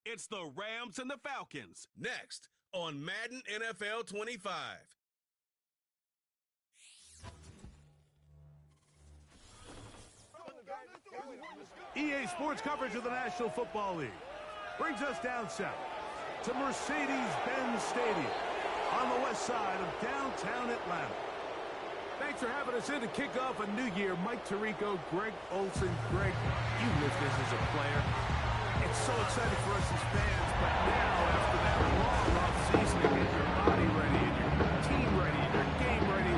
It's the Rams and the Falcons. Next on Madden NFL 25. EA Sports coverage of the National Football League brings us down south to Mercedes-Benz Stadium on the west side of downtown Atlanta. Thanks for having us in to kick off a new year. Mike Tirico, Greg Olson. Greg, you lived this as a player. It's so exciting for us as fans, but now after that long off-season to get your body ready and your team ready and your game ready,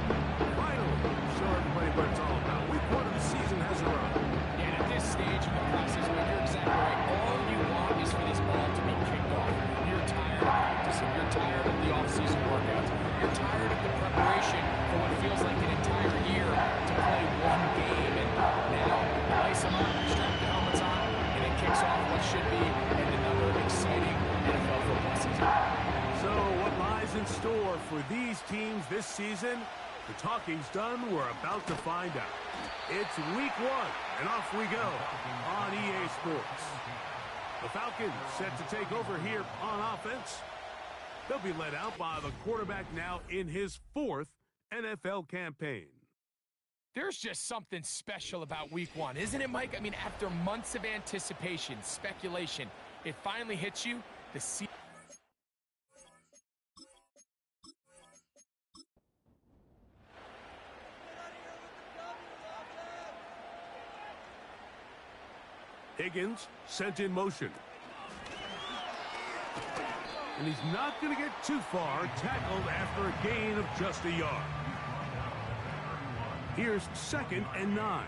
finally show everybody what it's all about. Week 1 of the season has arrived. And at this stage in the process, when you're exactly right, all you want is for this ball to be kicked off. You're tired of practicing. You're tired of the off-season workouts. You're tired of the preparation for what feels like an entire year to play one game. And now, lace them up, strap the helmets on, and it kicks off what should be another exciting NFL football season. So what lies in store for these teams this season? The talking's done. We're about to find out. It's week 1, and off we go on EA Sports. The Falcons set to take over here on offense. They'll be led out by the quarterback now in his 4th NFL campaign. There's just something special about week 1, isn't it, Mike? I mean, after months of anticipation, speculation, it finally hits you. The season. Higgins sent in motion. And he's not going to get too far, tackled after a gain of just a yard. Here's 2nd and 9.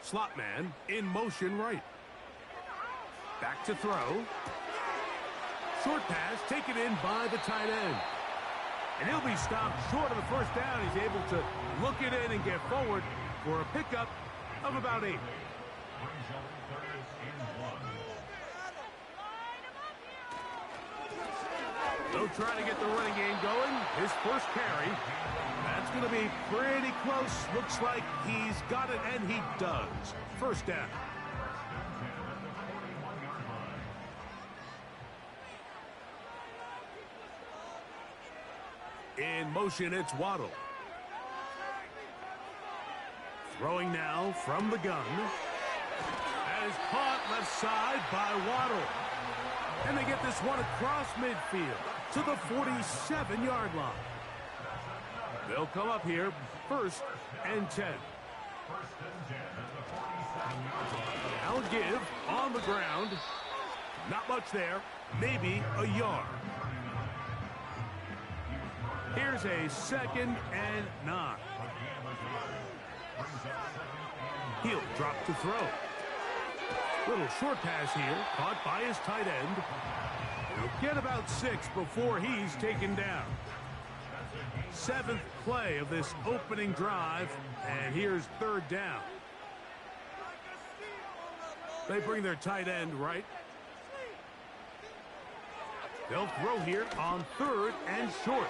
Slot man in motion right. Back to throw. Short pass taken in by the tight end. And he'll be stopped short of the first down. He's able to look it in and get forward for a pickup of about 8. They'll try to get the running game going. His first carry. That's going to be pretty close. Looks like he's got it, and he does. First down. In motion, it's Waddle. Throwing now from the gun. That is caught left side by Waddle. And they get this one across midfield to the 47-yard line. They'll come up here 1st and 10. Now give on the ground. Not much there. Maybe a yard. Here's a 2nd and 9. He'll drop to throw. Little short pass here, caught by his tight end. He'll get about 6 before he's taken down. 7th play of this opening drive, and here's 3rd down. They bring their tight end right. They'll throw here on 3rd and short.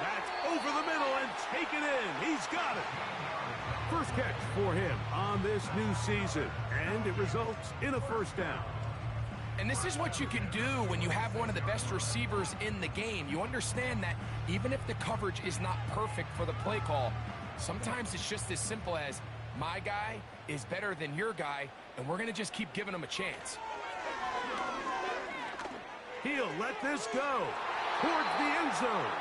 That's over the middle and taken in. He's got it. First catch for him on this new season, and it results in a first down. And this is what you can do when you have one of the best receivers in the game. You understand that even if the coverage is not perfect for the play call, sometimes it's just as simple as my guy is better than your guy, and we're going to just keep giving him a chance. He'll let this go towards the end zone.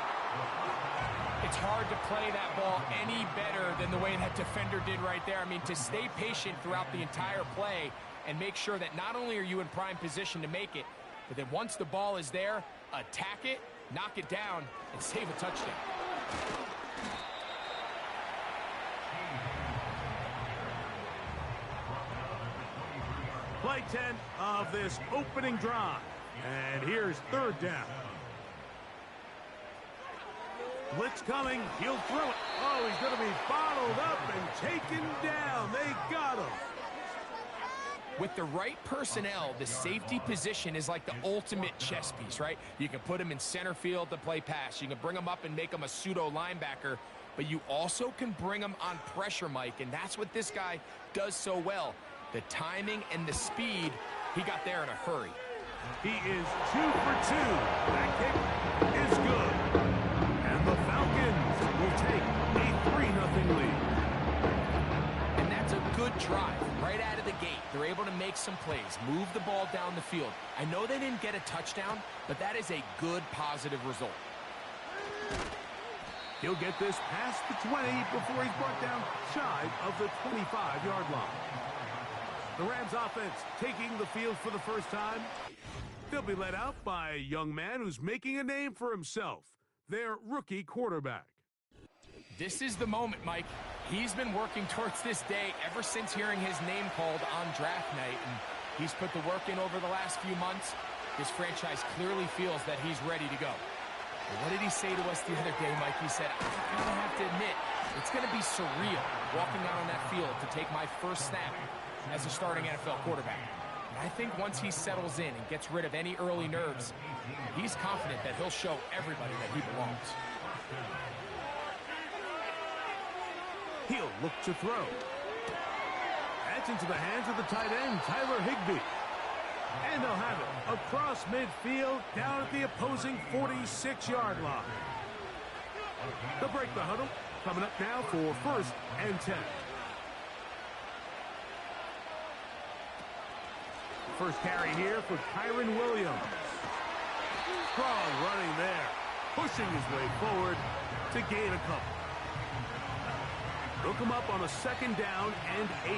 It's hard to play that ball any better than the way that defender did right there. I mean, to stay patient throughout the entire play and make sure that not only are you in prime position to make it, but then once the ball is there, attack it, knock it down, and save a touchdown. Play 10 of this opening drive. And here's 3rd down. Blitz coming. He'll throw it. Oh, he's going to be bottled up and taken down. They got him. With the right personnel, the safety position is like the ultimate chess piece, right? You can put him in center field to play pass. You can bring him up and make him a pseudo linebacker, but you also can bring him on pressure, Mike, and that's what this guy does so well. The timing and the speed, he got there in a hurry. He is 2 for 2. That kick is good. And the Falcons will take a 3-0 lead. And that's a good drive right out of the gate. They're able to make some plays, move the ball down the field. I know they didn't get a touchdown, but that is a good, positive result. He'll get this past the 20 before he's brought down shy of the 25-yard line. The Rams offense taking the field for the first time. They'll be led out by a young man who's making a name for himself, their rookie quarterback. This is the moment, Mike. He's been working towards this day ever since hearing his name called on draft night, and he's put the work in over the last few months. This franchise clearly feels that he's ready to go. But what did he say to us the other day, Mike? He said, I have to admit, it's going to be surreal walking out on that field to take my first snap as a starting NFL quarterback. And I think once he settles in and gets rid of any early nerves, he's confident that he'll show everybody that he belongs. He'll look to throw. That's into the hands of the tight end, Tyler Higbee. And they'll have it across midfield down at the opposing 46-yard line. They'll break the huddle. Coming up now for 1st and 10. First carry here for Kyron Williams. Strong running there. Pushing his way forward to gain a couple. They'll come up on a 2nd down and 8.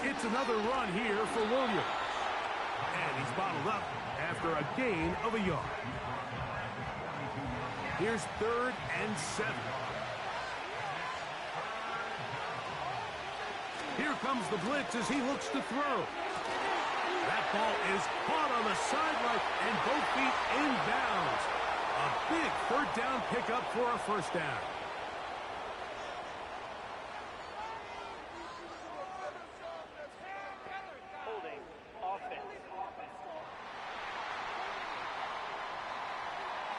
It's another run here for Williams. And he's bottled up after a gain of a yard. Here's 3rd and 7. Here comes the blitz as he looks to throw. That ball is caught on the sideline and both feet inbounds. A big 3rd down pickup for a 1st down.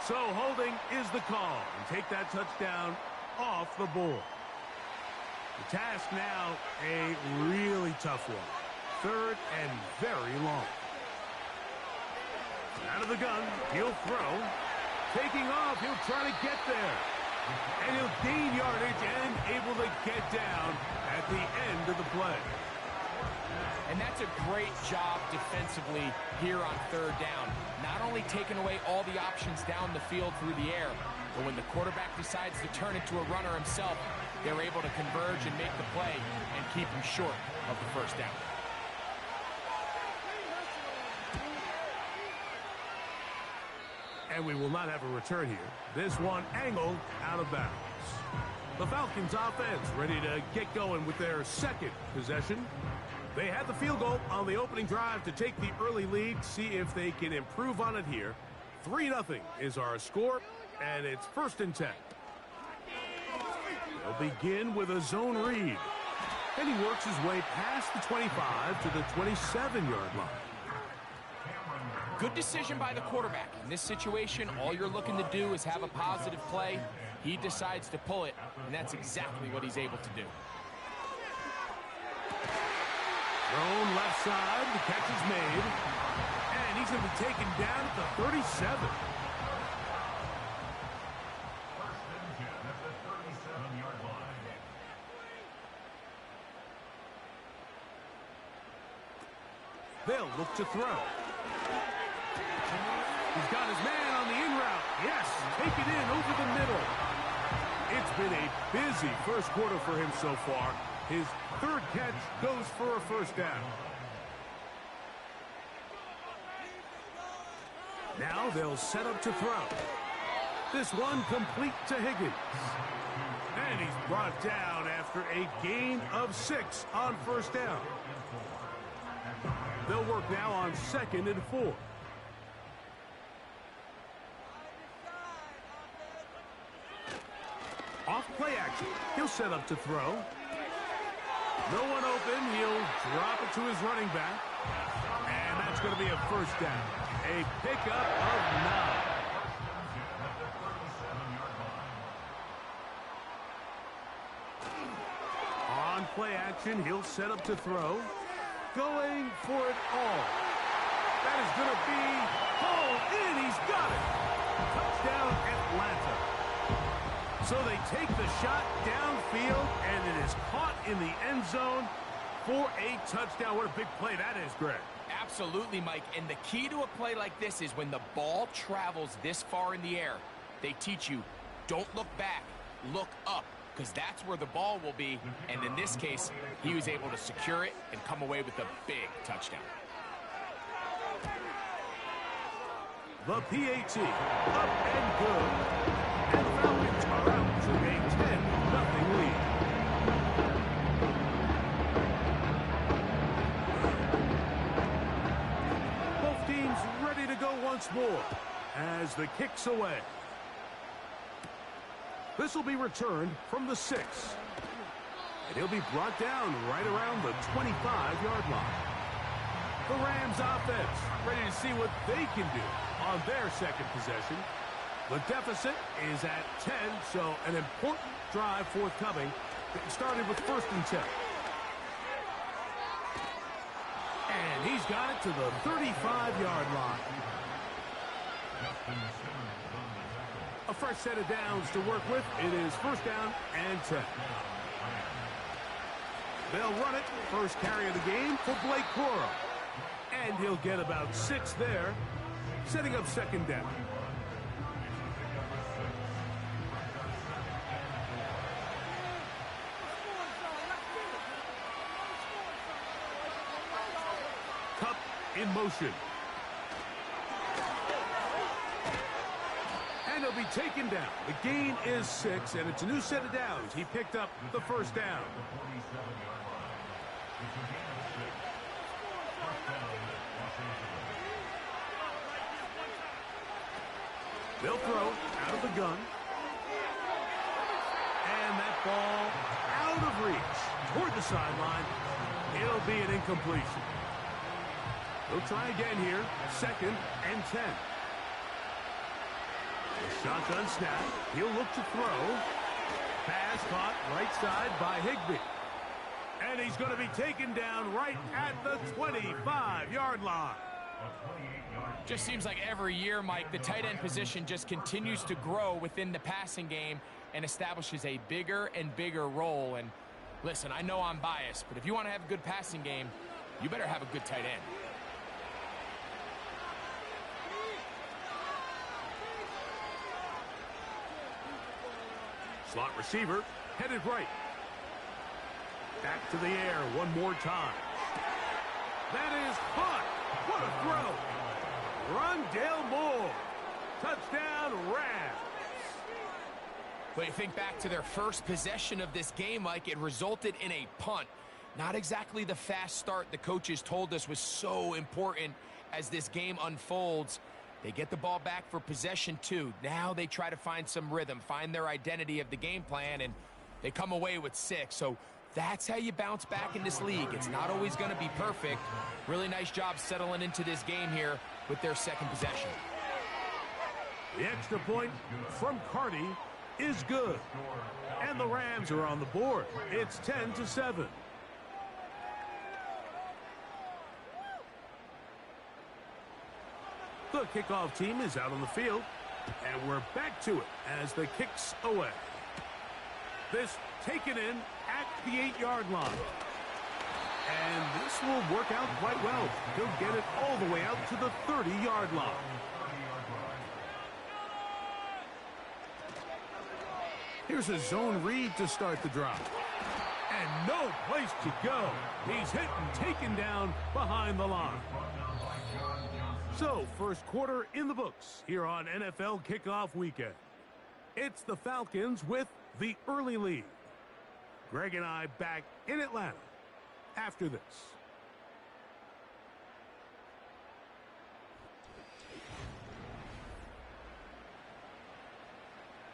So holding is the call, and take that touchdown off the board. The task now, a really tough one. 3rd and very long. Out of the gun, he'll throw. Taking off, he'll try to get there. And he'll gain yardage and able to get down at the end of the play. And that's a great job defensively here on 3rd down. Not only taking away all the options down the field through the air, but when the quarterback decides to turn into a runner himself, they're able to converge and make the play and keep him short of the 1st down. And we will not have a return here. This one angled out of bounds. The Falcons offense ready to get going with their 2nd possession. They had the field goal on the opening drive to take the early lead. See if they can improve on it here. 3-0 is our score, and it's 1st and 10. They'll begin with a zone read. And he works his way past the 25 to the 27-yard line. Good decision by the quarterback. In this situation, all you're looking to do is have a positive play. He decides to pull it, and that's exactly what he's able to do. Thrown left side, the catch is made. And he's going to be taken down at the 37. They'll look to throw. He's got his man on the in route. Yes, take it in over the middle. It's been a busy first quarter for him so far. His 3rd catch goes for a 1st down. Now they'll set up to throw. This one complete to Higgins. And he's brought down after a gain of 6 on 1st down. They'll work now on 2nd and 4. Off play action. He'll set up to throw. No one open. He'll drop it to his running back. And that's going to be a 1st down. A pickup of 9. On play action. He'll set up to throw. Going for it all. That is going to be hauled in. He's got it. Touchdown, Atlanta. So they take the shot downfield, and it is caught in the end zone for a touchdown. What a big play that is, Greg. Absolutely, Mike. And the key to a play like this is when the ball travels this far in the air, they teach you, don't look back, look up, because that's where the ball will be. And in this case, he was able to secure it and come away with a big touchdown. The PAT, up and good. And Falcons are out to a 10-0 lead. Both teams ready to go once more as the kick's away. This will be returned from the 6. And he'll be brought down right around the 25-yard line. The Rams offense ready to see what they can do on their second possession. The deficit is at 10, so an important drive forthcoming. It started with 1st and 10. And he's got it to the 35-yard line. A fresh set of downs to work with. It is 1st down and 10. They'll run it. First carry of the game for Blake Corum. And he'll get about 6 there, setting up 2nd down. Cup in motion. And he'll be taken down. The gain is 6, and it's a new set of downs. He picked up the 1st down. They'll throw out of the gun. And that ball out of reach toward the sideline. It'll be an incompletion. They'll try again here. 2nd and 10. The shotgun snap. He'll look to throw. Pass caught right side by Higbee. And he's going to be taken down right at the 25-yard line. Just seems like every year, Mike, the tight end position just continues to grow within the passing game and establishes a bigger and bigger role. And listen, I know I'm biased, but if you want to have a good passing game, you better have a good tight end. Slot receiver headed right. Back to the air one more time. That is caught. What a throw. Rondale Moore. Touchdown, Rams. But you think back to their first possession of this game, Mike, it resulted in a punt. Not exactly the fast start the coaches told us was so important as this game unfolds. They get the ball back for possession 2. Now they try to find some rhythm, find their identity of the game plan, and they come away with 6. So that's how you bounce back in this league. It's not always going to be perfect. Really nice job settling into this game here with their second possession. The extra point from Carty is good. And the Rams are on the board. It's 10-7. The kickoff team is out on the field. And we're back to it as the kick's away. This taken in at the 8-yard line. And this will work out quite well. He'll get it all the way out to the 30-yard line. Here's a zone read to start the drive. And no place to go. He's hit and taken down behind the line. So, first quarter in the books here on NFL Kickoff Weekend. It's the Falcons with the early lead. Greg and I back in Atlanta after this.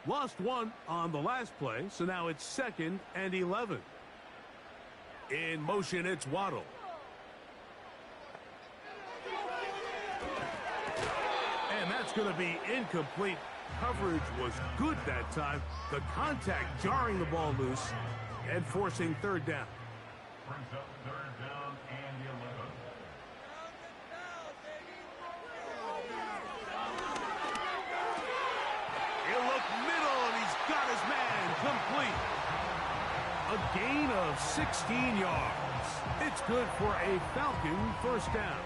Lost one on the last play, so now it's 2nd and 11. In motion, it's Waddle. And that's going to be incomplete. Coverage was good that time. The contact jarring the ball loose and forcing 3rd down. Brings up 3rd down and 11. He'll look middle, and he's got his man complete. A gain of 16 yards. It's good for a Falcon first down.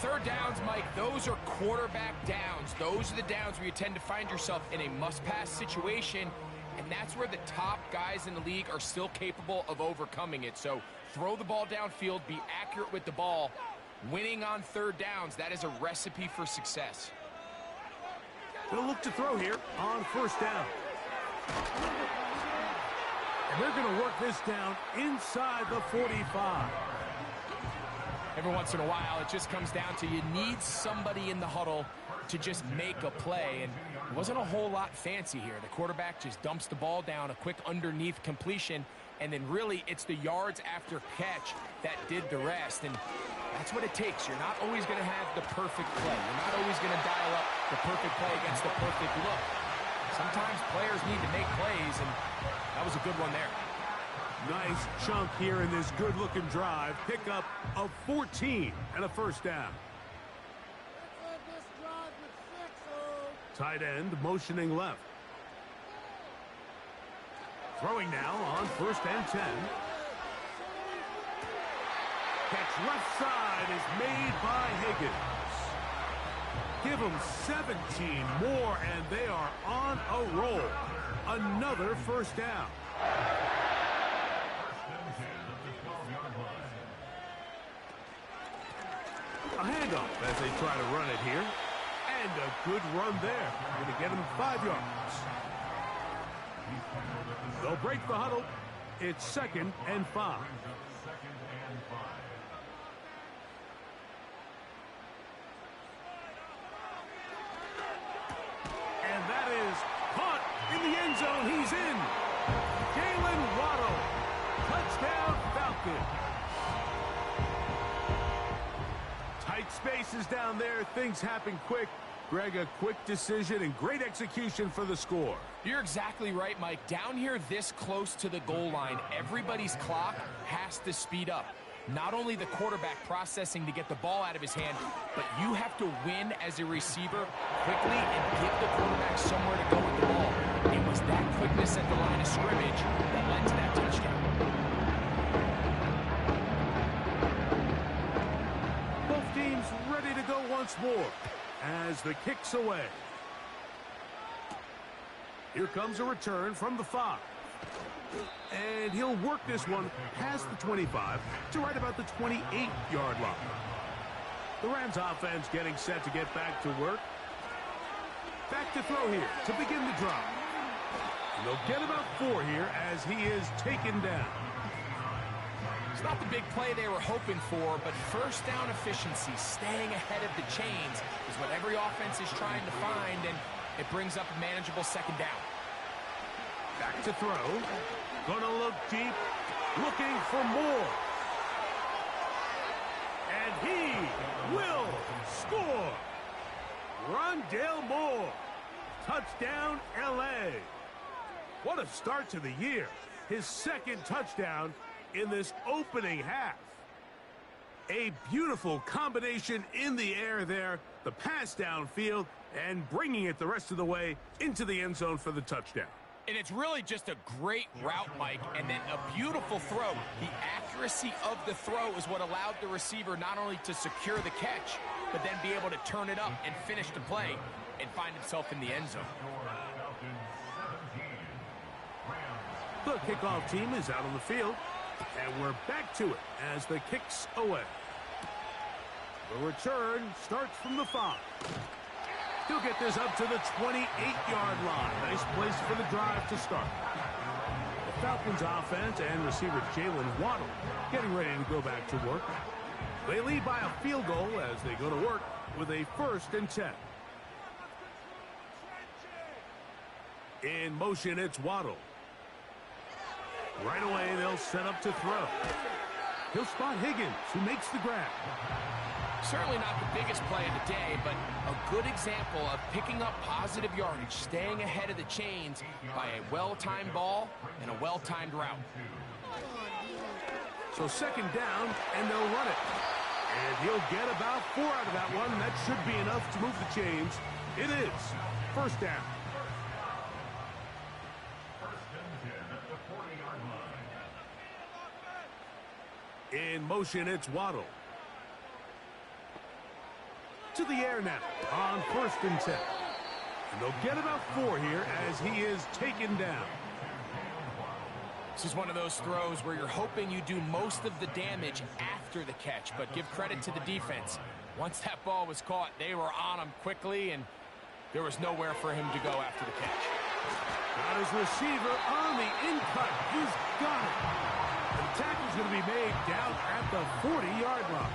3rd downs, Mike, those are quarterback downs. Those are the downs where you tend to find yourself in a must-pass situation, and that's where the top guys in the league are still capable of overcoming it. So throw the ball downfield, be accurate with the ball. Winning on 3rd downs, that is a recipe for success. They'll look to throw here on 1st down. And they're going to work this down inside the 45. Every once in a while, it just comes down to you need somebody in the huddle to just make a play, and it wasn't a whole lot fancy here. The quarterback just dumps the ball down, a quick underneath completion, and then really it's the yards after catch that did the rest, and that's what it takes. You're not always going to have the perfect play. You're not always going to dial up the perfect play against the perfect look. Sometimes players need to make plays, and that was a good one there. Nice chunk here in this good-looking drive. Pickup of 14 and a 1st down. Tight end motioning left. Throwing now on 1st and 10. Catch left side is made by Higgins. Give them 17 more, and they are on a roll. Another 1st down. A handoff as they try to run it here. And a good run there. Going to get him 5 yards. They'll break the huddle. It's 2nd and 5. And that is caught in the end zone. He's in. Jalen Waddle. Touchdown Falcons. Tight spaces down there. Things happen quick. Greg, a quick decision and great execution for the score. You're exactly right, Mike. Down here this close to the goal line, everybody's clock has to speed up. Not only the quarterback processing to get the ball out of his hand, but you have to win as a receiver quickly and give the quarterback somewhere to go with the ball. It was that quickness at the line of scrimmage that led to that touchdown. Both teams ready to go once more as the kick's away. Here comes a return from the 5. And he'll work this one past the 25 to right about the 28-yard line. The Rams offense getting set to get back to work. Back to throw here to begin the drive. And they'll get about 4 here as he is taken down. It's not the big play they were hoping for, but 1st down efficiency, staying ahead of the chains, is what every offense is trying to find, and it brings up a manageable 2nd down. Back to throw. Gonna look deep, looking for more. And he will score. Rondale Moore. Touchdown, L.A. What a start to the year. His 2nd touchdown in this opening half. A beautiful combination in the air there. The pass downfield and bringing it the rest of the way into the end zone for the touchdown. And it's really just a great route, Mike, and then a beautiful throw. The accuracy of the throw is what allowed the receiver not only to secure the catch, but then be able to turn it up and finish the play and find himself in the end zone. The kickoff team is out on the field, and we're back to it as the kick's away. The return starts from the 5. He'll get this up to the 28-yard line. Nice place for the drive to start. The Falcons offense and receiver Jalen Waddle getting ready to go back to work. They lead by a field goal as they go to work with a 1st and 10. In motion, it's Waddle. Right away, they'll set up to throw. He'll spot Higgins, who makes the grab. Certainly not the biggest play of the day, but a good example of picking up positive yardage, staying ahead of the chains by a well-timed ball and a well-timed route. So second down, and they'll run it. And he'll get about 4 out of that one. That should be enough to move the chains. It is first down. In motion, it's Waddle. To the air now on 1st and 10. And they'll get about 4 here as he is taken down. This is one of those throws where you're hoping you do most of the damage after the catch, but give credit to the defense. Once that ball was caught, they were on him quickly, and there was nowhere for him to go after the catch. Got his receiver on the in-cut. He's got it. The tackle's going to be made down at the 40-yard line.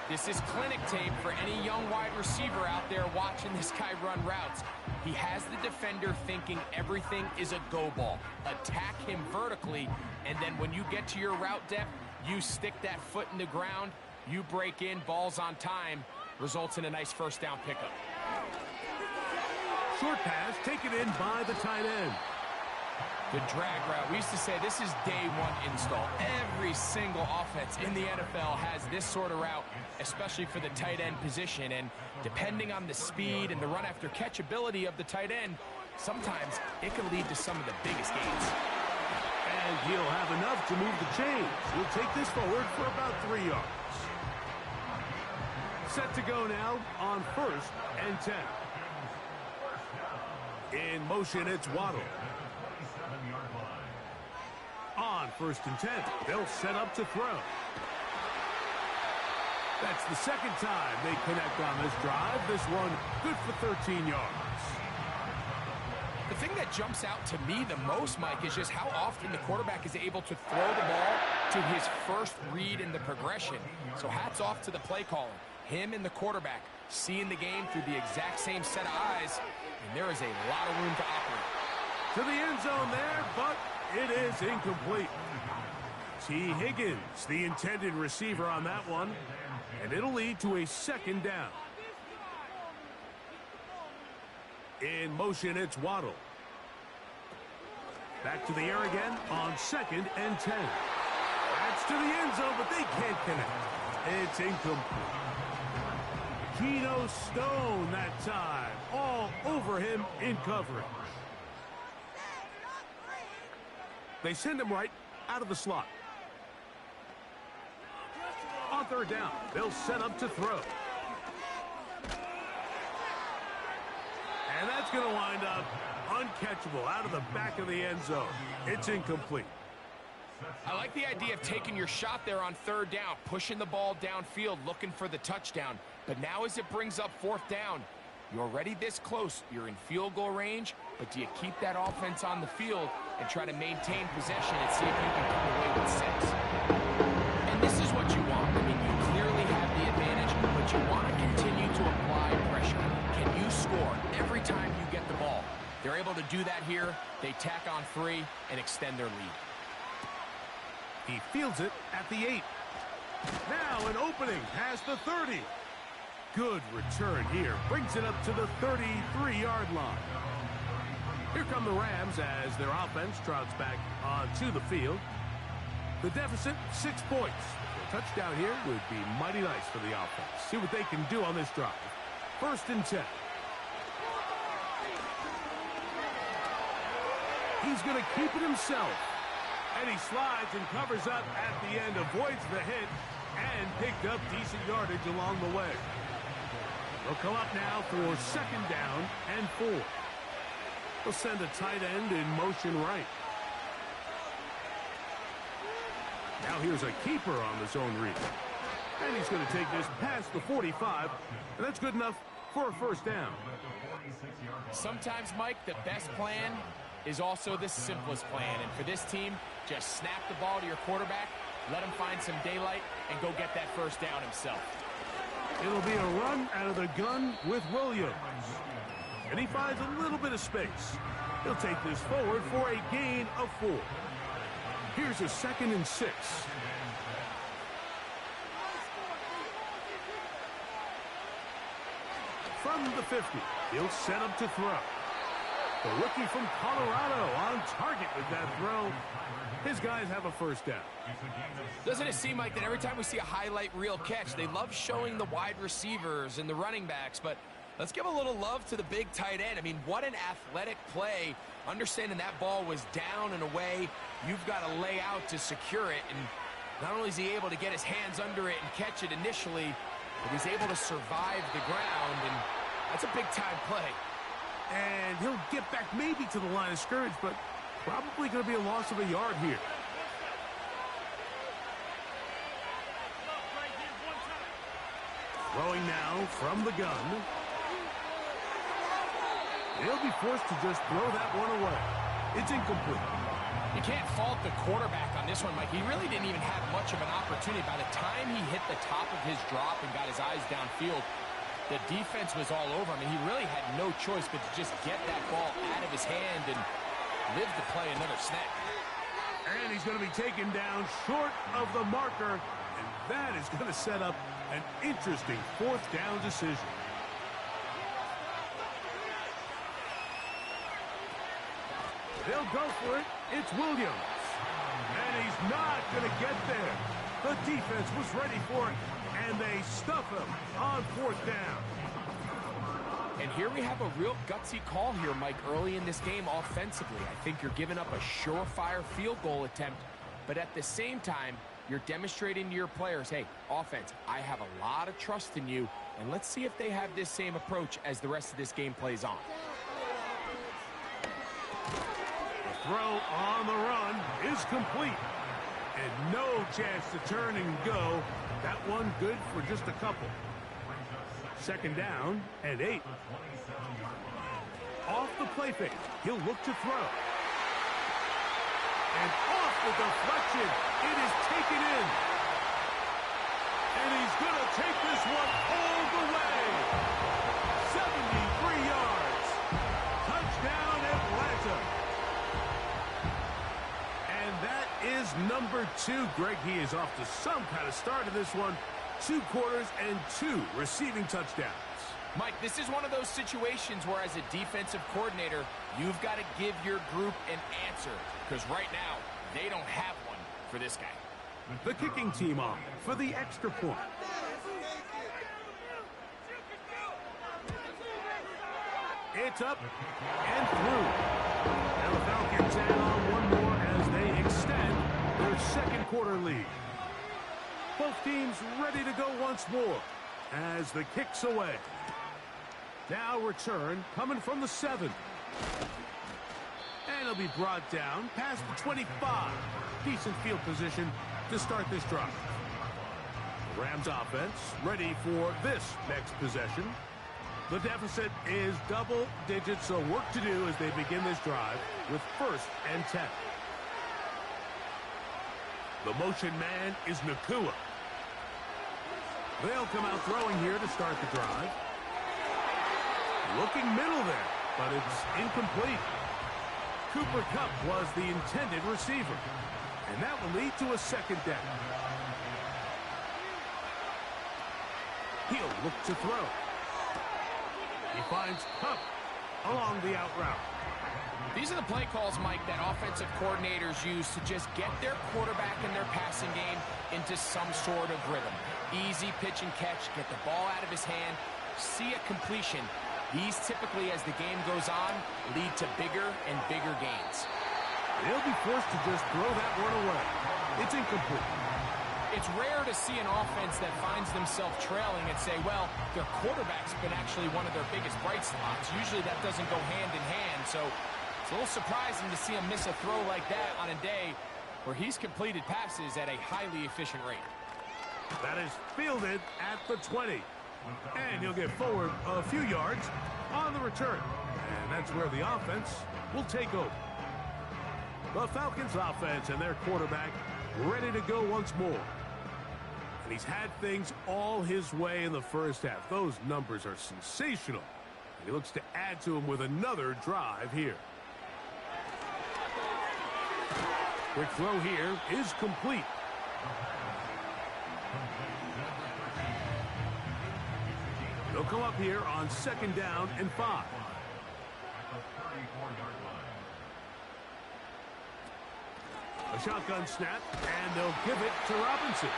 This is clinic tape for any young wide receiver out there watching this guy run routes. He has the defender thinking everything is a go ball. Attack him vertically, and then when you get to your route depth, you stick that foot in the ground, you break in, balls on time, results in a nice first down pickup. Short pass taken in by the tight end. The drag route. We used to say this is day one install. Every single offense in the NFL has this sort of route, especially for the tight end position. And depending on the speed and the run after catch ability of the tight end, sometimes it can lead to some of the biggest gains. And he'll have enough to move the chains. He'll take this forward for about 3 yards. Set to go now on 1st and 10. In motion, it's Waddle. On 1st and 10, they'll set up to throw. That's the second time they connect on this drive. This one good for 13 yards. The thing that jumps out to me the most, Mike, is just how often the quarterback is able to throw the ball to his first read in the progression. So hats off to the play caller. Him and the quarterback seeing the game through the exact same set of eyes, and there is a lot of room to operate. To the end zone there, but it is incomplete. T. Higgins, the intended receiver on that one, and it'll lead to a second down. In motion, it's Waddle. Back to the air again on 2nd and 10. That's to the end zone, but they can't connect. It's incomplete. Geno Stone that time, all over him in coverage. They send him right out of the slot. On 3rd down, they'll set up to throw. And that's going to wind up uncatchable out of the back of the end zone. It's incomplete. I like the idea of taking your shot there on 3rd down, pushing the ball downfield, looking for the touchdown. But now as it brings up 4th down, you're already this close. You're in field goal range, but do you keep that offense on the field and try to maintain possession and see if you can come away with 6? And this is what you want. I mean, you clearly have the advantage, but you want to continue to apply pressure. Can you score every time you get the ball? They're able to do that here. They tack on 3 and extend their lead. He fields it at the 8. Now an opening past the 30. Good return here. Brings it up to the 33-yard line. Here come the Rams as their offense trots back onto the field. The deficit, 6 points. A touchdown here would be mighty nice for the offense. See what they can do on this drive. 1st and 10. He's going to keep it himself. And he slides and covers up at the end, avoids the hit, and picked up decent yardage along the way. They'll come up now for 2nd down and 4. They'll send a tight end in motion right. Now here's a keeper on the zone read. And he's going to take this past the 45, and that's good enough for a 1st down. Sometimes, Mike, the best plan is also the simplest plan. And for this team, just snap the ball to your quarterback, let him find some daylight, and go get that 1st down himself. It'll be a run out of the gun with Williams. And he finds a little bit of space. He'll take this forward for a gain of 4. Here's a 2nd and 6. From the 50, he'll set up to throw. The rookie from Colorado on target with that throw. His guys have a first down. Doesn't it seem like that every time we see a highlight reel catch, they love showing the wide receivers and the running backs, but let's give a little love to the big tight end. I mean, what an athletic play. Understanding that ball was down and away, you've got to lay out to secure it, and not only is he able to get his hands under it and catch it initially, but he's able to survive the ground, and that's a big-time play. And he'll get back maybe to the line of scrimmage, but probably going to be a loss of a yard here. Throwing now from the gun. He'll be forced to just throw that one away. It's incomplete. You can't fault the quarterback on this one, Mike. He really didn't even have much of an opportunity. By the time he hit the top of his drop and got his eyes downfield, the defense was all over him. I mean, he really had no choice but to just get that ball out of his hand and live to play another snap. And he's going to be taken down short of the marker, and that is going to set up an interesting fourth down decision. They'll go for it. It's Williams. And he's not going to get there. The defense was ready for it, and they stuff him on fourth down. And here we have a real gutsy call here, Mike, early in this game offensively. I think you're giving up a surefire field goal attempt, but at the same time, you're demonstrating to your players, hey, offense, I have a lot of trust in you, and let's see if they have this same approach as the rest of this game plays on. The throw on the run is complete. And no chance to turn and go. That one good for just a couple. Second down and 8. Off the play fake, he'll look to throw. And off the deflection, it is taken in. And he's going to take this one all the way. 73 yards. Touchdown, Atlanta. And that is number 2. Greg, he is off to some kind of start in this one. 2 quarters and 2 receiving touchdowns. Mike, this is one of those situations where as a defensive coordinator, you've got to give your group an answer, because right now, they don't have one for this guy. The kicking team on for the extra point. It's up and through. And the Falcons add on one more as they extend their second quarter lead. Both teams ready to go once more as the kick's away. Now return coming from the 7. And it'll be brought down past the 25. Decent field position to start this drive. The Rams offense ready for this next possession. The deficit is double digits, so work to do as they begin this drive with 1st and 10. The motion man is Nakua. They'll come out throwing here to start the drive. Looking middle there, but it's incomplete. Cooper Kupp was the intended receiver, and that will lead to a second down. He'll look to throw. He finds Kupp along the out route. These are the play calls, Mike, that offensive coordinators use to just get their quarterback and their passing game into some sort of rhythm. Easy pitch and catch, get the ball out of his hand, see a completion. These typically, as the game goes on, lead to bigger and bigger gains. They'll be forced to just throw that one away. It's incomplete. It's rare to see an offense that finds themselves trailing and say, well, their quarterback's been actually one of their biggest bright spots. Usually that doesn't go hand in hand, so it's a little surprising to see him miss a throw like that on a day where he's completed passes at a highly efficient rate. That is fielded at the 20. And he'll get forward a few yards on the return. And that's where the offense will take over. The Falcons offense and their quarterback ready to go once more. And he's had things all his way in the first half. Those numbers are sensational. And he looks to add to them with another drive here. Quick throw here is complete. They'll come up here on 2nd down and 5. A shotgun snap, and they'll give it to Robinson.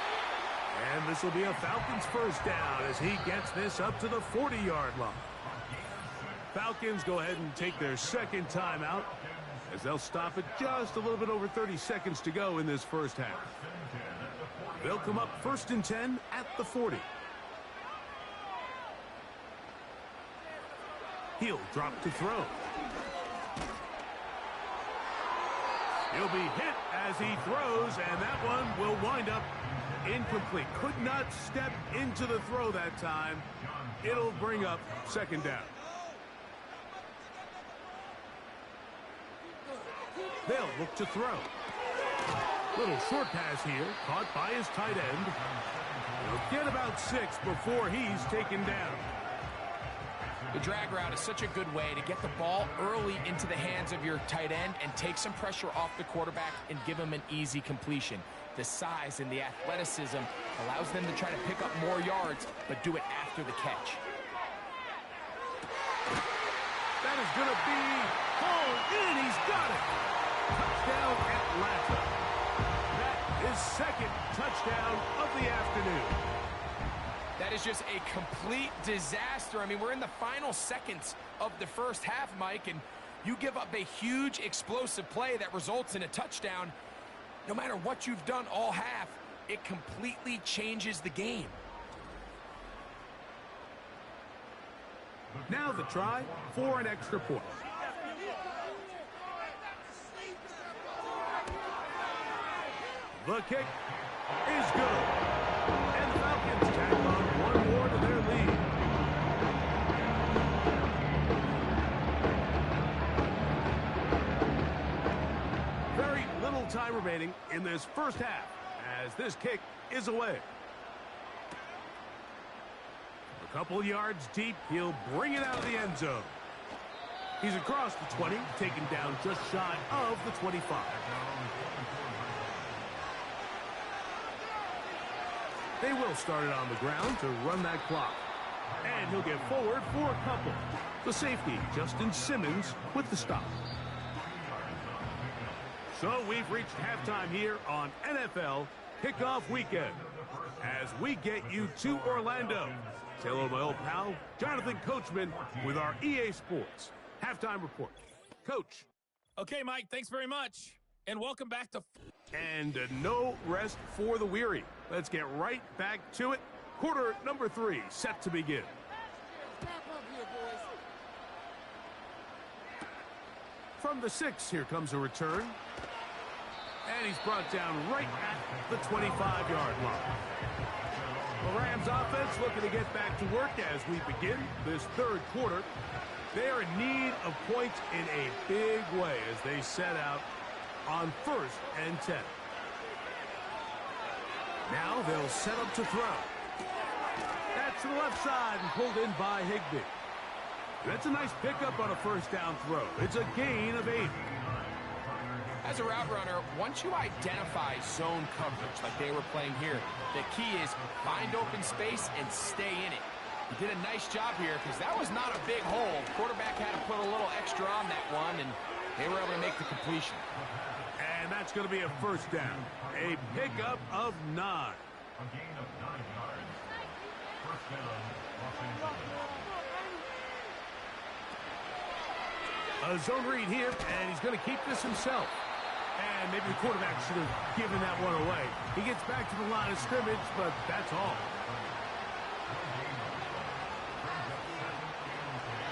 And this will be a Falcons first down as he gets this up to the 40-yard line. Falcons go ahead and take their second timeout as they'll stop at just a little bit over 30 seconds to go in this first half. They'll come up 1st and 10 at the 40. He'll drop to throw. He'll be hit as he throws, and that one will wind up incomplete. Could not step into the throw that time. It'll bring up 2nd down. They'll look to throw. Little short pass here, caught by his tight end. He'll get about 6 before he's taken down. The drag route is such a good way to get the ball early into the hands of your tight end and take some pressure off the quarterback and give him an easy completion. The size and the athleticism allows them to try to pick up more yards, but do it after the catch. That is going to be hauled in. He's got it. Touchdown, Atlanta. That is 2nd touchdown of the afternoon. That is just a complete disaster. I mean, we're in the final seconds of the first half, Mike, and you give up a huge explosive play that results in a touchdown. No matter what you've done all half, it completely changes the game. Now the try for an extra point. The kick is good. And the Falcons tag on one more to their lead. Very little time remaining in this first half as this kick is away. A couple yards deep, he'll bring it out of the end zone. He's across the 20, taken down just shy of the 25. They will start it on the ground to run that clock. And he'll get forward for a couple. The safety, Justin Simmons, with the stop. So we've reached halftime here on NFL Kickoff Weekend. As we get you to Orlando. Say hello to my old pal, Jonathan Coachman, with our EA Sports Halftime Report. Coach. Okay, Mike, thanks very much. And welcome back to... And no rest for the weary. Let's get right back to it. Quarter number 3 set to begin. From the 6, here comes a return. And he's brought down right at the 25-yard line. The Rams offense looking to get back to work as we begin this third quarter. They are in need of points in a big way as they set out on 1st and 10. Now they'll set up to throw. That's to the left side and pulled in by Higbee. That's a nice pickup on a first down throw. It's a gain of 8. As a route runner, once you identify zone coverage like they were playing here, the key is find open space and stay in it. He did a nice job here because that was not a big hole. Quarterback had to put a little extra on that one, and they were able to make the completion. And that's going to be a first down. A pickup of 9. A gain of 9 yards. First down, Los Angeles. A zone read here, and he's going to keep this himself. And maybe the quarterback should have given that one away. He gets back to the line of scrimmage, but that's all.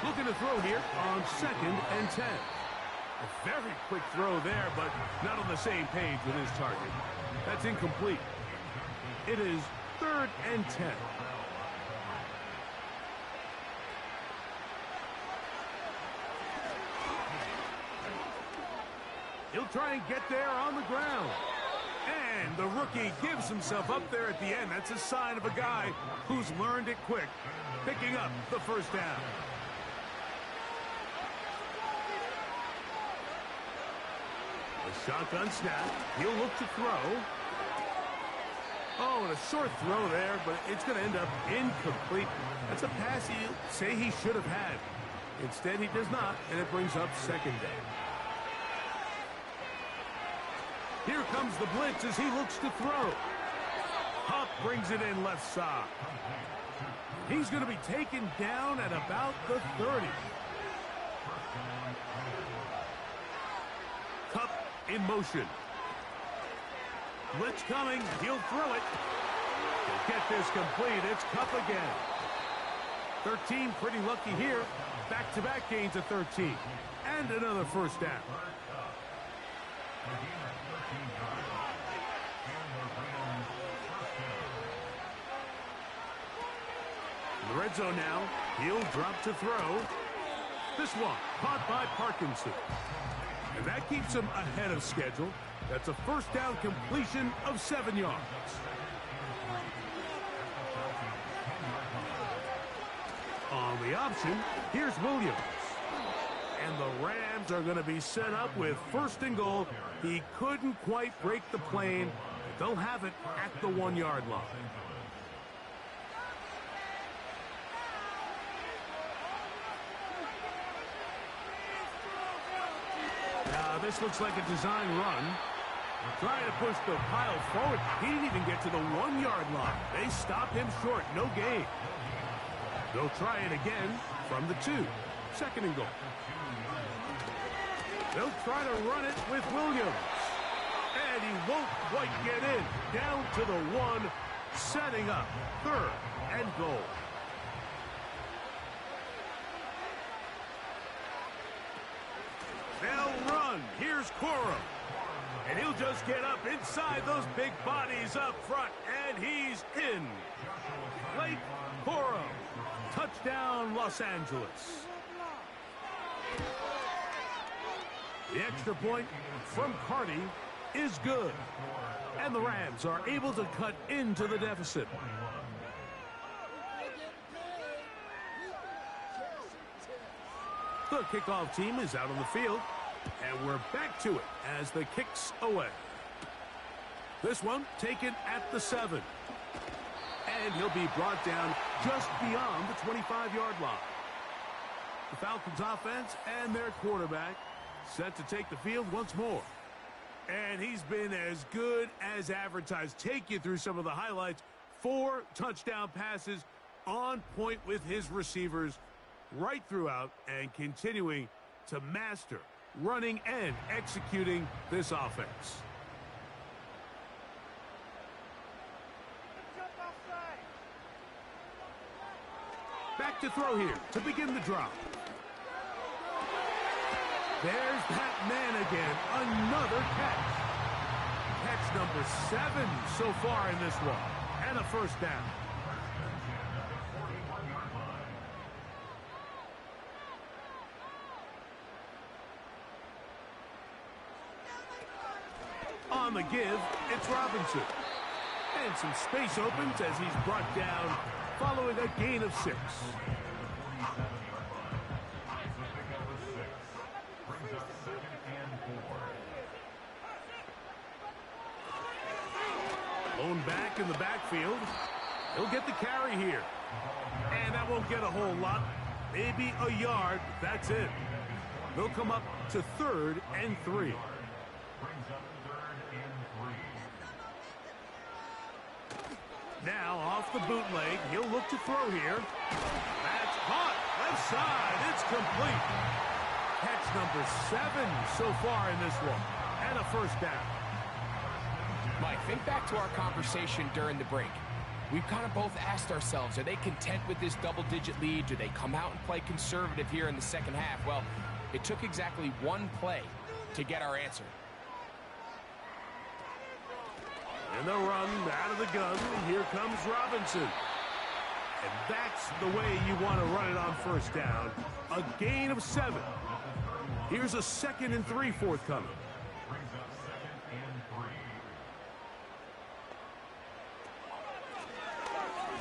Looking to throw here on 2nd and 10. A very quick throw there, but not on the same page with his target. That's incomplete. It is 3rd and 10. He'll try and get there on the ground. And the rookie gives himself up there at the end. That's a sign of a guy who's learned it quick, picking up the first down. A shotgun snap. He'll look to throw. Oh, and a short throw there, but it's going to end up incomplete. That's a pass he'll say he should have had. Instead, he does not, and it brings up second down. Here comes the blitz as he looks to throw. Hupp brings it in left side. He's going to be taken down at about the 30. Kupp in motion. Blitz coming. He'll throw it. He'll get this complete. It's Kupp again. 13, pretty lucky here. Back-to-back gains of 13. And another first down. In the red zone now. He'll drop to throw. This one caught by Parkinson. And that keeps him ahead of schedule. That's a first down completion of 7 yards. On the option, here's Williams. And the Rams are going to be set up with first and goal. He couldn't quite break the plane. They'll have it at the 1-yard line. This looks like a design run. Trying to push the pile forward. He didn't even get to the 1-yard line. They stopped him short. No gain. They'll try it again from the 2. Second and goal. They'll try to run it with Williams. And he won't quite get in. Down to the 1. Setting up third and goal. They'll run. Here's Cora. And he'll just get up inside those big bodies up front. And he's in. Blake Cora. Touchdown, Los Angeles. The extra point from Carty is good. And the Rams are able to cut into the deficit. The kickoff team is out on the field. And we're back to it as the kick's away. This one taken at the 7. And he'll be brought down just beyond the 25-yard line. The Falcons offense and their quarterback set to take the field once more. And he's been as good as advertised. Take you through some of the highlights. 4 touchdown passes on point with his receivers right throughout and continuing to master running and executing this offense. Back to throw here to begin the drop. There's that man again. Another catch. Catch number 7 so far in this one. And a first down. On the give, it's Robinson. And some space opens as he's brought down following a gain of 6. Blown back in the backfield. He'll get the carry here. And that won't get a whole lot. Maybe a yard. That's it. They'll come up to 3rd and 3. Now off the bootleg, he'll look to throw here. That's caught. Left side. It's complete. Catch number 7 so far in this one. And a first down. Mike, think back to our conversation during the break. We've kind of both asked ourselves, are they content with this double-digit lead? Do they come out and play conservative here in the second half? Well, it took exactly 1 play to get our answer. And they'll run out of the gun. Here comes Robinson. And that's the way you want to run it on first down. A gain of 7. Here's a 2nd and 3 forthcoming.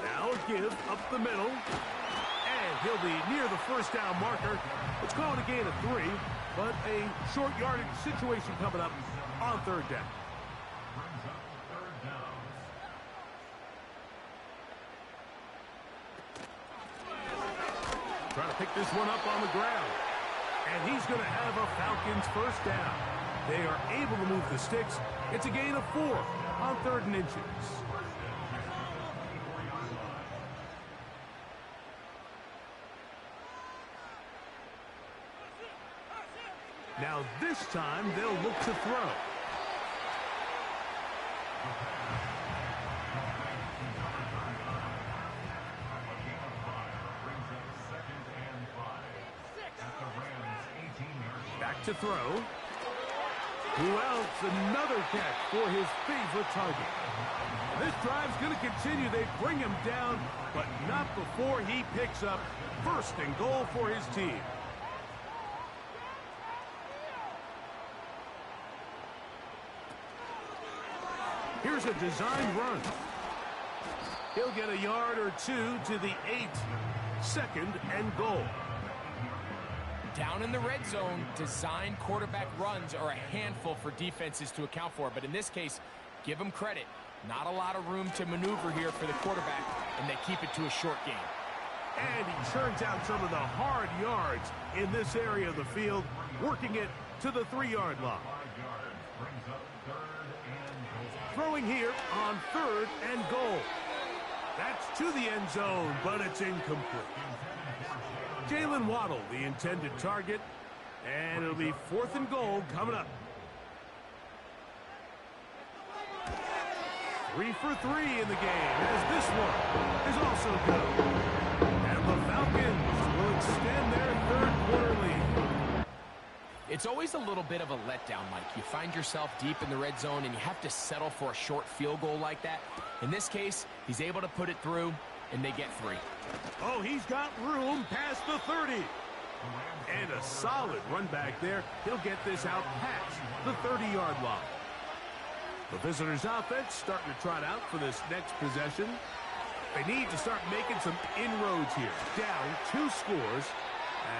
Now a give up the middle. And he'll be near the first down marker. It's going to gain of 3, but a short yardage situation coming up on 3rd down. Trying to pick this one up on the ground. And he's going to have a Falcons first down. They are able to move the sticks. It's a gain of 4 on 3rd and inches. Now this time they'll look to throw. Back to throw. Who else? Another catch for his favorite target. This drive's going to continue. They bring him down, but not before he picks up 1st and goal for his team. Here's a designed run. He'll get a yard or 2 to the 8. 2nd and goal. Down in the red zone, designed quarterback runs are a handful for defenses to account for. But in this case, give them credit. Not a lot of room to maneuver here for the quarterback, and they keep it to a short game. And he churns out some of the hard yards in this area of the field, working it to the 3-yard line. Throwing here on 3rd and goal. That's to the end zone, but it's incomplete. Jalen Waddle, the intended target, and it'll be 4th and goal coming up. 3 for 3 in the game, as this one is also good. And the Falcons will extend their 3rd quarter lead. It's always a little bit of a letdown, Mike. You find yourself deep in the red zone, and you have to settle for a short field goal like that. In this case, he's able to put it through, and they get 3. Oh, he's got room past the 30. And a solid run back there. He'll get this out past the 30-yard line. The visitors' offense starting to trot out for this next possession. They need to start making some inroads here. Down 2 scores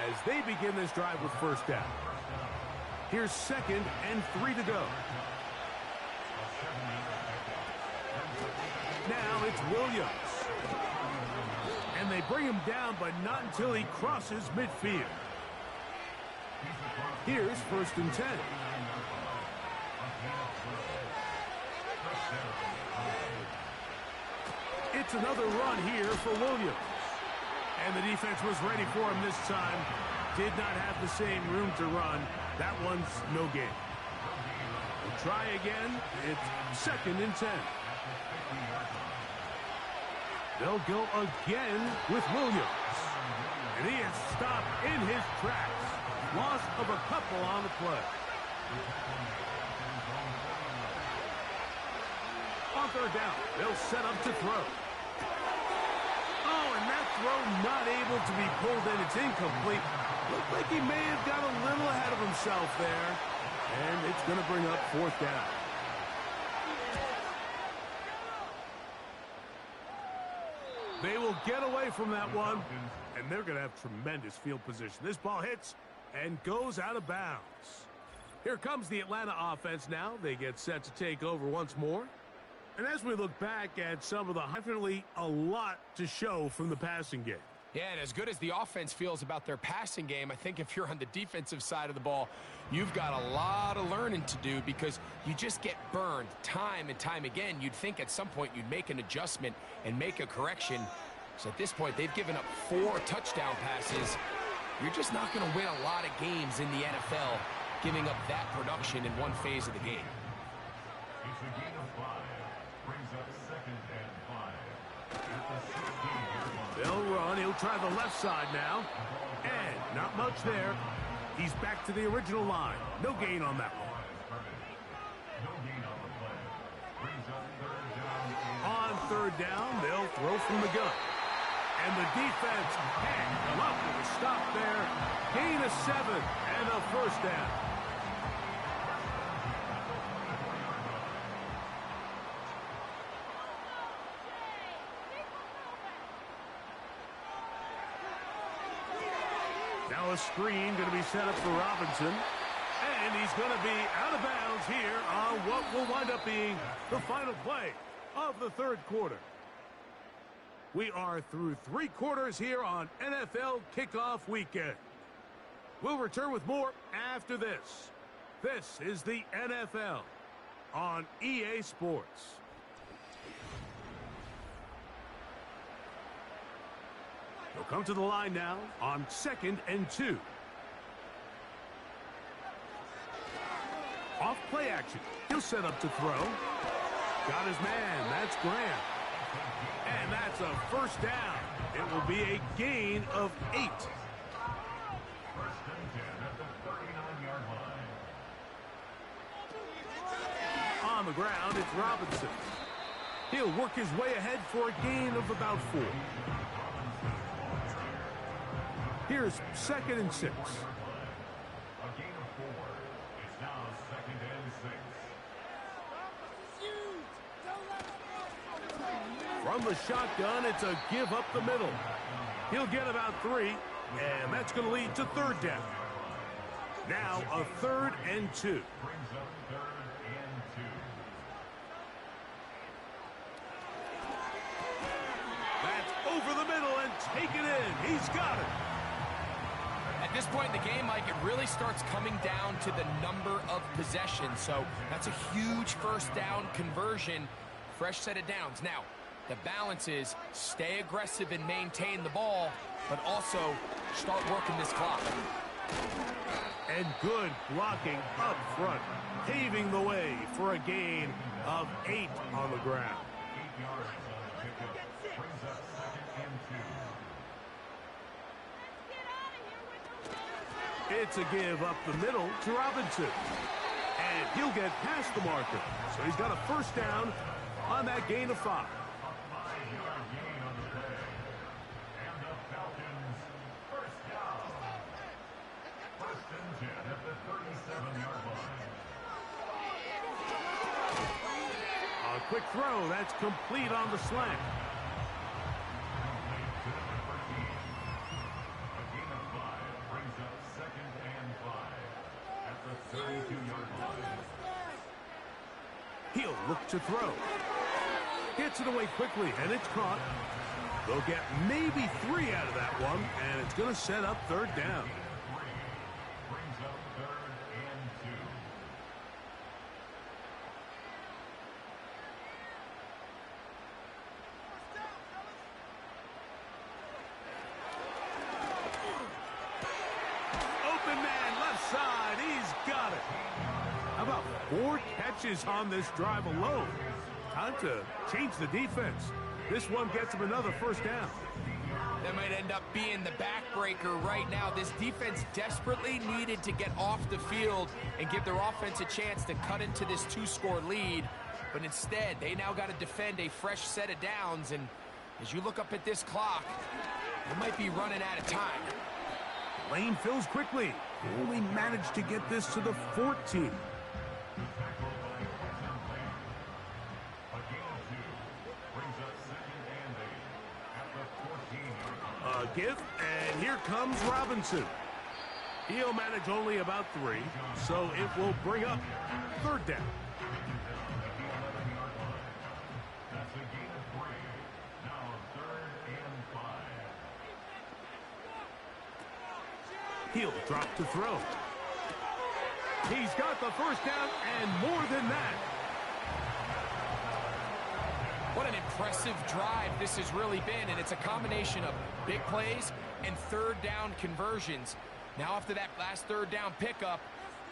as they begin this drive with 1st down. Here's 2nd and 3 to go. Now it's Williams. And they bring him down, but not until he crosses midfield. Here's 1st and 10. It's another run here for Williams. And the defense was ready for him this time. Did not have the same room to run. That one's no gain. We'll try again. It's 2nd and 10. They'll go again with Williams. And he is stopped in his tracks. Loss of a couple on the play. On 3rd down, they'll set up to throw. Oh, and that throw not able to be pulled in. It's incomplete. Looked like he may have got a little ahead of himself there. And it's going to bring up 4th down. They will get away from that one, and they're going to have tremendous field position. This ball hits and goes out of bounds. Here comes the Atlanta offense now. They get set to take over once more. And as we look back at some of the, definitely a lot to show from the passing game. Yeah, and as good as the offense feels about their passing game, I think if you're on the defensive side of the ball, you've got a lot of learning to do because you just get burned time and time again. You'd think at some point you'd make an adjustment and make a correction. So at this point, they've given up 4 touchdown passes. You're just not going to win a lot of games in the NFL giving up that production in one phase of the game. It's a gain of 5. Brings up 2nd and 5. At the 16-yard line. They'll run. He'll try the left side now. And not much there. He's back to the original line. No gain on that one. No gain on the play. Brings up 3rd down. On 3rd down, they'll throw from the gun. And the defense can't come up with a stop there. Gain of 7 and a 1st down. Now a screen going to be set up for Robinson. And he's going to be out of bounds here on what will wind up being the final play of the 3rd quarter. We are through 3 quarters here on NFL Kickoff Weekend. We'll return with more after this. This is the NFL on EA Sports. He'll come to the line now on 2nd and 2. Off play action. He'll set up to throw. Got his man. That's Graham. And that's a first down. It will be a gain of 8. First and 10 at the 39-yard line. On the ground, it's Robinson. He'll work his way ahead for a gain of about 4. Here's 2nd and 6. A gain of 4. It's now 2nd and 6. From the shotgun, it's a give up the middle. He'll get about 3, and that's going to lead to 3rd down. Now a 3rd and 2. Brings up 3rd and 2. That's over the middle and take it in. He's got it. At this point in the game, Mike, it really starts coming down to the number of possessions. So that's a huge first down conversion. Fresh set of downs. Now, the balance is stay aggressive and maintain the ball, but also start working this clock. And good blocking up front, paving the way for a gain of 8 on the ground. 8 yards on the pickup. Brings up 2nd and 2. It's a give up the middle to Robinson. And he'll get past the marker. So he's got a first down on that gain of 5. A 5-yard gain on the play. And the Falcons first down. First and 10 at the 37-yard line. A quick throw. That's complete on the slant. Complete to the number 13. A gain of 5 brings up 2nd and 5 at the 32-yard line. He'll look to throw. Gets it away quickly, and it's caught. They'll get maybe 3 out of that one, and it's going to set up 3rd down. 3 brings up 3rd and 2. Open man, left side. He's got it. How about 4 catches on this drive alone? Time to change the defense. This one gets him another first down. That might end up being the backbreaker right now. This defense desperately needed to get off the field and give their offense a chance to cut into this 2-score lead. But instead, they now got to defend a fresh set of downs. And as you look up at this clock, they might be running out of time. Lane fills quickly. Only managed to get this to the 14. A gain of 2 brings up 2nd and 8 at the 14-yard line. A give, and here comes Robinson. He'll manage only about 3, so it will bring up 3rd down. At the 11-yard line. That's a gain of 3. Now 3rd and 5. He'll drop to throw. He's got the first down and more than that. What an impressive drive this has really been, and it's a combination of big plays and 3rd down conversions. Now after that last 3rd down pickup,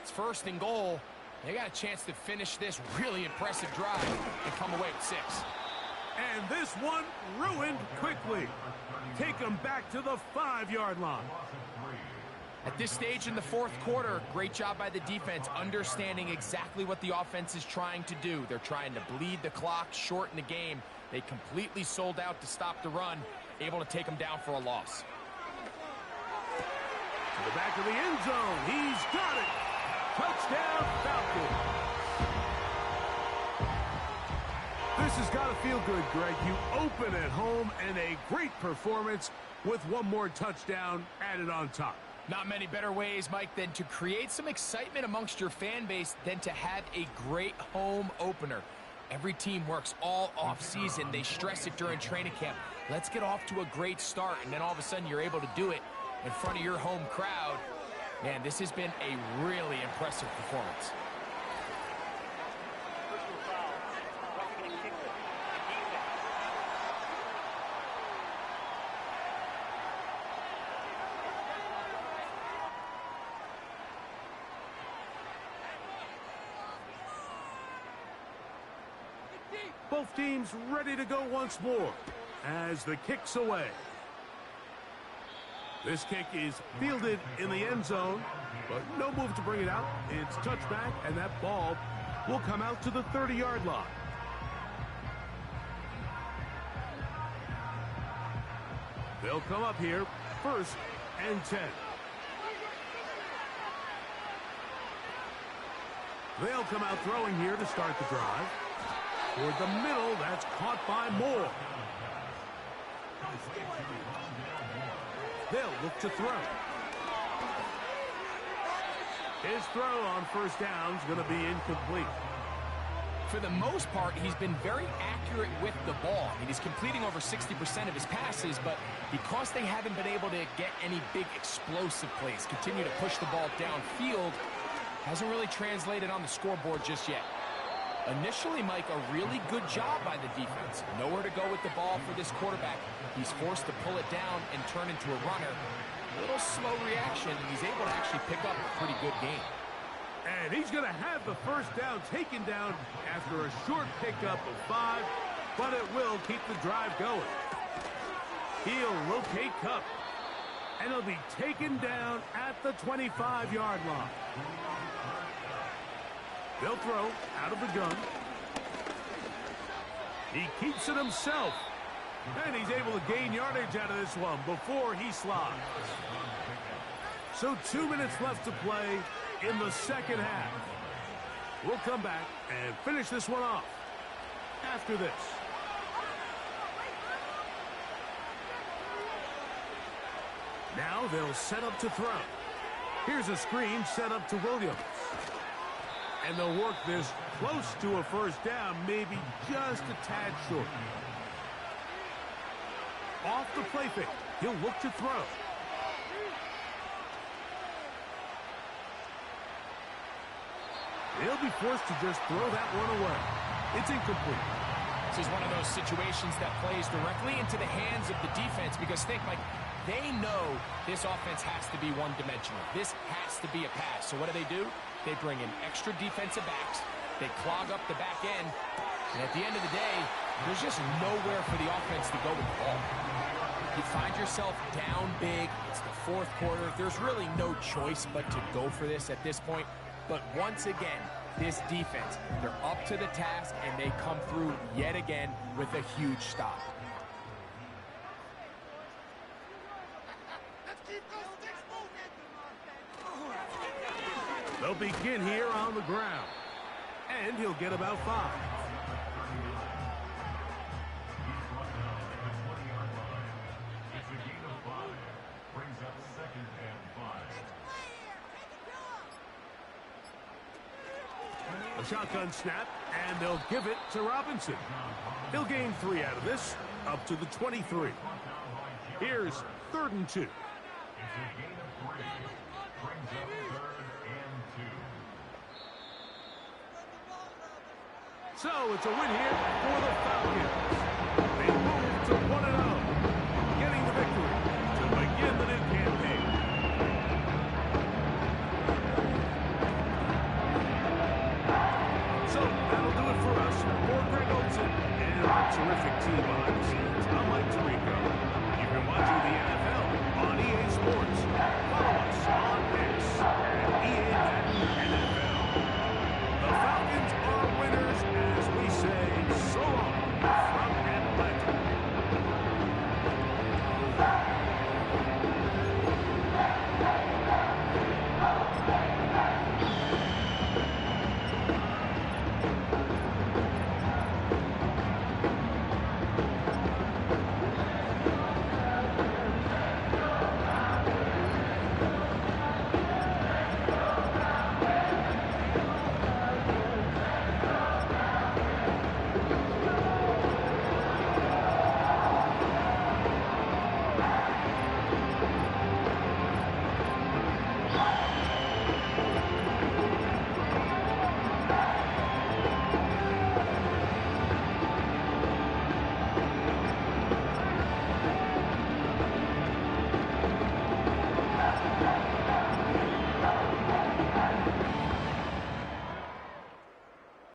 it's 1st and goal. They got a chance to finish this really impressive drive and come away with 6. And this one ruined quickly. Take him back to the 5-yard line. At this stage in the 4th quarter, great job by the defense understanding exactly what the offense is trying to do. They're trying to bleed the clock, shorten the game. They completely sold out to stop the run, able to take them down for a loss. To the back of the end zone. He's got it. Touchdown, Falcons. This has got to feel good, Greg. You open at home and a great performance with one more touchdown added on top. Not many better ways, Mike, than to create some excitement amongst your fan base than to have a great home opener. Every team works all off-season. They stress it during training camp. Let's get off to a great start, and then all of a sudden you're able to do it in front of your home crowd. Man, this has been a really impressive performance. Both teams ready to go once more as the kick's away. This kick is fielded in the end zone, but no move to bring it out. It's touchback, and that ball will come out to the 30-yard line. They'll come up here, 1st and 10. They'll come out throwing here to start the drive. Toward the middle, that's caught by Moore. They'll look to throw. His throw on 1st down is going to be incomplete. For the most part, he's been very accurate with the ball. I mean, he's completing over 60% of his passes, but because they haven't been able to get any big explosive plays, continue to push the ball downfield, hasn't really translated on the scoreboard just yet. Initially, Mike, a really good job by the defense. Nowhere to go with the ball for this quarterback. He's forced to pull it down and turn into a runner. A little slow reaction, and he's able to actually pick up a pretty good game. And he's going to have the 1st down taken down after a short pickup of 5, but it will keep the drive going. He'll locate Cup, and he'll be taken down at the 25-yard line. They'll throw out of the gun. He keeps it himself. And he's able to gain yardage out of this one before he slides. So 2 minutes left to play in the 2nd half. We'll come back and finish this one off after this. Now they'll set up to throw. Here's a screen set up to Williams. And they'll work this close to a 1st down, maybe just a tad short. Off the play fake, he'll look to throw. He'll be forced to just throw that one away. It's incomplete. This is one of those situations that plays directly into the hands of the defense because think, Mike, they know this offense has to be one-dimensional. This has to be a pass. So what do? They bring in extra defensive backs. They clog up the back end. And at the end of the day, there's just nowhere for the offense to go with the ball. You find yourself down big. It's the 4th quarter. There's really no choice but to go for this at this point. But once again, this defense, they're up to the task, and they come through yet again with a huge stop. They'll begin here on the ground. And he'll get about 5. It's a gain of 5. Brings up 2nd and 5. A shotgun snap, and they'll give it to Robinson. He'll gain 3 out of this, up to the 23. Here's 3rd and 2. It's a gain of 3. Brings up 3rd and 2. So it's a win here for the Falcons. They move to 1-0, getting the victory to begin the new campaign. So that'll do it for us. For Greg Olson and our terrific team behind the scenes, I'm Mike Tirico. You've been watching the NFL on EA Sports. Follow us on X at EA